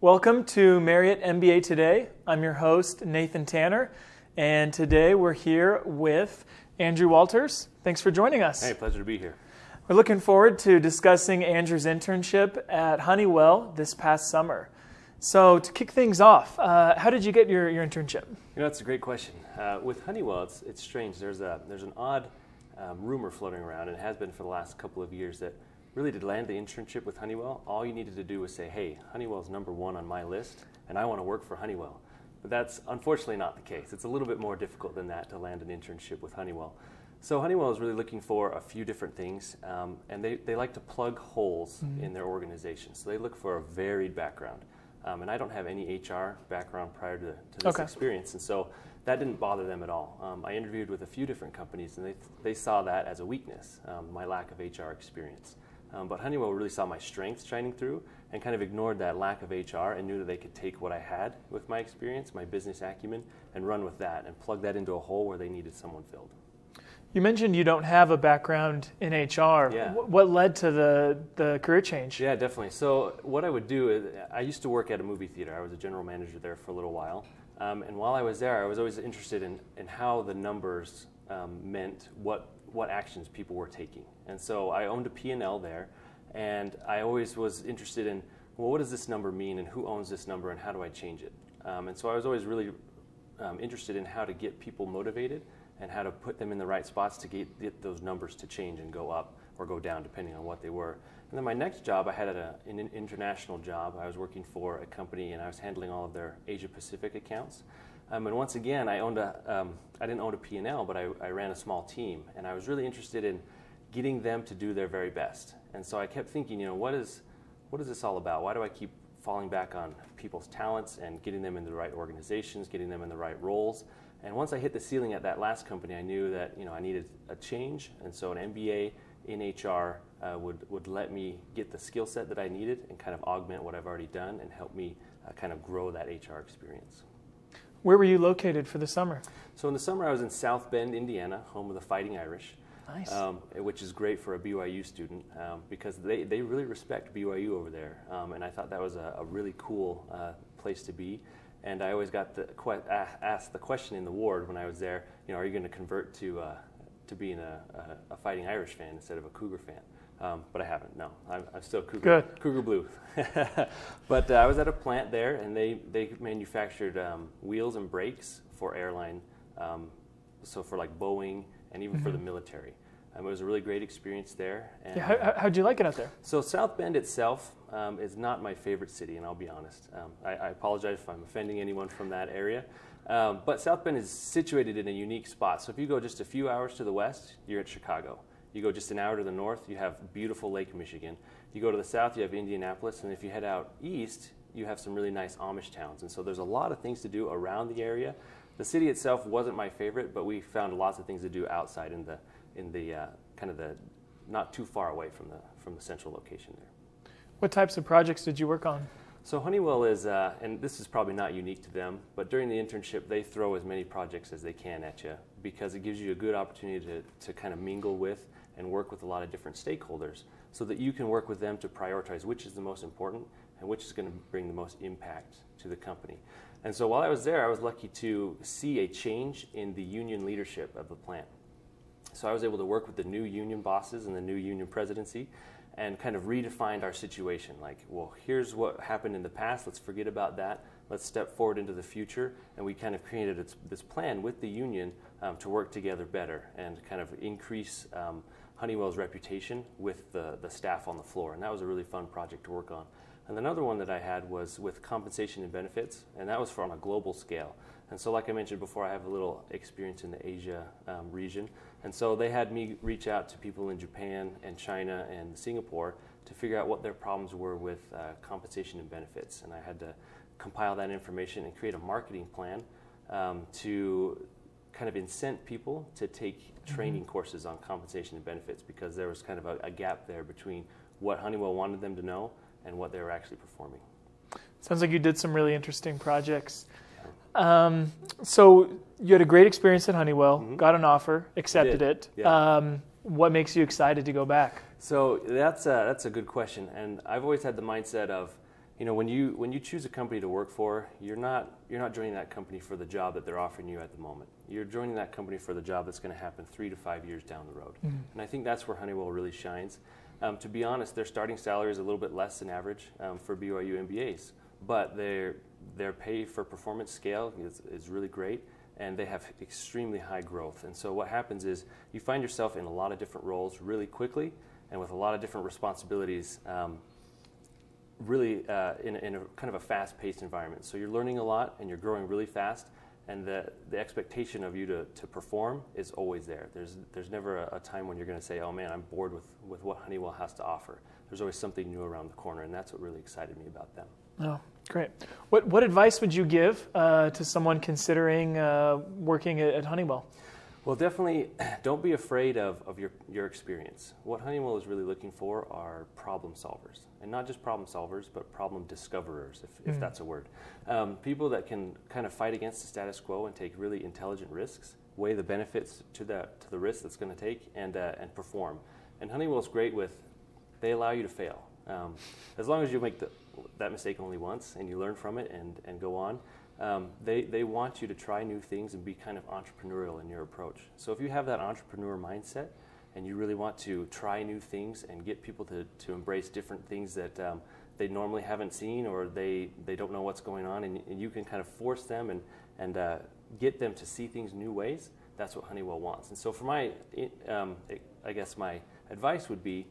Welcome to Marriott MBA Today. I'm your host, Nathan Tanner, and today we're here with Andrew Walters. Thanks for joining us. Hey, pleasure to be here. We're looking forward to discussing Andrew's internship at Honeywell this past summer. So to kick things off, how did you get your internship? That's a great question. With Honeywell, it's strange. There's an odd rumor floating around, and it has been for the last couple of years, that really to land the internship with Honeywell, all you needed to do was say, hey, Honeywell's #1 on my list, and I want to work for Honeywell. But that's unfortunately not the case. It's a little bit more difficult than that to land an internship with Honeywell. So Honeywell is really looking for a few different things, and they like to plug holes in their organization. So they look for a varied background. And I don't have any HR background prior to this experience, and so that didn't bother them at all. I interviewed with a few different companies, and they saw that as a weakness, my lack of HR experience. But Honeywell really saw my strengths shining through and kind of ignored that lack of HR and knew that they could take what I had with my experience, my business acumen, and run with that and plug that into a hole where they needed someone filled. You mentioned you don't have a background in HR. Yeah. What led to the career change? Yeah, definitely. So what I would do is, I used to work at a movie theater. I was a general manager there for a little while. And while I was there, I was always interested in how the numbers meant what actions people were taking. And so I owned a P&L there, and I always was interested in, well, what does this number mean, and who owns this number, and how do I change it? And so I was always really interested in how to get people motivated and how to put them in the right spots to get those numbers to change and go up or go down depending on what they were. And then my next job, I had an international job. I was working for a company, and I was handling all of their Asia Pacific accounts. And once again, I didn't own a P&L, but I ran a small team, and I was really interested in getting them to do their very best. And so I kept thinking, what is this all about? Why do I keep falling back on people's talents and getting them in the right organizations, getting them in the right roles? And once I hit the ceiling at that last company, I knew that I needed a change, and so an MBA in HR would let me get the skill set that I needed and kind of augment what I've already done and help me kind of grow that HR experience. Where were you located for the summer? So in the summer, I was in South Bend, Indiana, home of the Fighting Irish. Nice. Which is great for a BYU student because they really respect BYU over there. And I thought that was a really cool place to be. And I always got asked the question in the ward when I was there, are you going to convert to being a Fighting Irish fan instead of a Cougar fan? But I haven't, no. I'm still Cougar. Good. Cougar Blue. But I was at a plant there, and they manufactured wheels and brakes for airline, so for like Boeing and even for the military. It was a really great experience there. And how'd you like it out there? So South Bend itself is not my favorite city, and I'll be honest. I apologize if I'm offending anyone from that area. But South Bend is situated in a unique spot. So if you go just a few hours to the west, you're at Chicago. You go just an hour to the north, you have beautiful Lake Michigan. You go to the south, you have Indianapolis. And if you head out east, you have some really nice Amish towns. And so there's a lot of things to do around the area. The city itself wasn't my favorite, but we found lots of things to do outside in the kind of the not too far away from the central location there. What types of projects did you work on? So Honeywell is, and this is probably not unique to them, but during the internship they throw as many projects as they can at you because it gives you a good opportunity to kind of mingle with and work with a lot of different stakeholders so that you can work with them to prioritize which is the most important and which is going to bring the most impact to the company. And so while I was there, I was lucky to see a change in the union leadership of the plant. So I was able to work with the new union bosses and the new union presidency and kind of redefined our situation. Like, well, here's what happened in the past. Let's forget about that. Let's step forward into the future. And we kind of created this plan with the union to work together better and kind of increase Honeywell's reputation with the staff on the floor. And that was a really fun project to work on. And another one that I had was with compensation and benefits, and that was on a global scale. And so like I mentioned before, I have a little experience in the Asia region. And so they had me reach out to people in Japan and China and Singapore to figure out what their problems were with compensation and benefits. And I had to compile that information and create a marketing plan to kind of incent people to take training courses on compensation and benefits because there was kind of a gap there between what Honeywell wanted them to know and what they were actually performing. Sounds like you did some really interesting projects. So you had a great experience at Honeywell, got an offer, accepted it. Yeah. What makes you excited to go back? So that's a good question. And I've always had the mindset of, when you choose a company to work for, you're not joining that company for the job that they're offering you at the moment. You're joining that company for the job that's going to happen 3 to 5 years down the road. Mm-hmm. And I think that's where Honeywell really shines. To be honest, their starting salary is a little bit less than average for BYU MBAs, but their pay for performance scale is really great, and they have extremely high growth. And so what happens is you find yourself in a lot of different roles really quickly and with a lot of different responsibilities really in a kind of a fast-paced environment. So you're learning a lot and you're growing really fast, and the expectation of you to perform is always there. There's never a time when you're going to say, oh man, I'm bored with what Honeywell has to offer. There's always something new around the corner, and that's what really excited me about them. Oh, great. What advice would you give to someone considering working at Honeywell? Well, definitely don't be afraid of your experience. What Honeywell is really looking for are problem solvers. And not just problem solvers, but problem discoverers, if that's a word. People that can kind of fight against the status quo and take really intelligent risks, weigh the benefits to the risk that's going to take, and perform. And Honeywell's great with, they allow you to fail. As long as you make that mistake only once and you learn from it and go on, they want you to try new things and be kind of entrepreneurial in your approach. So if you have that entrepreneur mindset and you really want to try new things and get people to embrace different things that they normally haven't seen, or they don't know what's going on, and you can kind of force them and get them to see things new ways, that's what Honeywell wants. And so for my advice would be,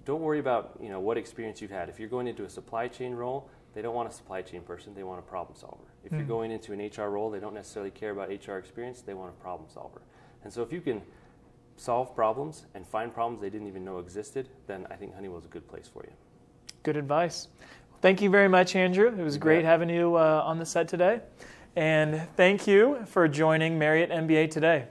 don't worry about what experience you've had. If you're going into a supply chain role, they don't want a supply chain person, they want a problem solver. If you're going into an HR role, they don't necessarily care about HR experience, they want a problem solver. And so if you can solve problems and find problems they didn't even know existed, then I think Honeywell is a good place for you. Good advice. Thank you very much, Andrew. It was great having you on the set today. And thank you for joining Marriott MBA today.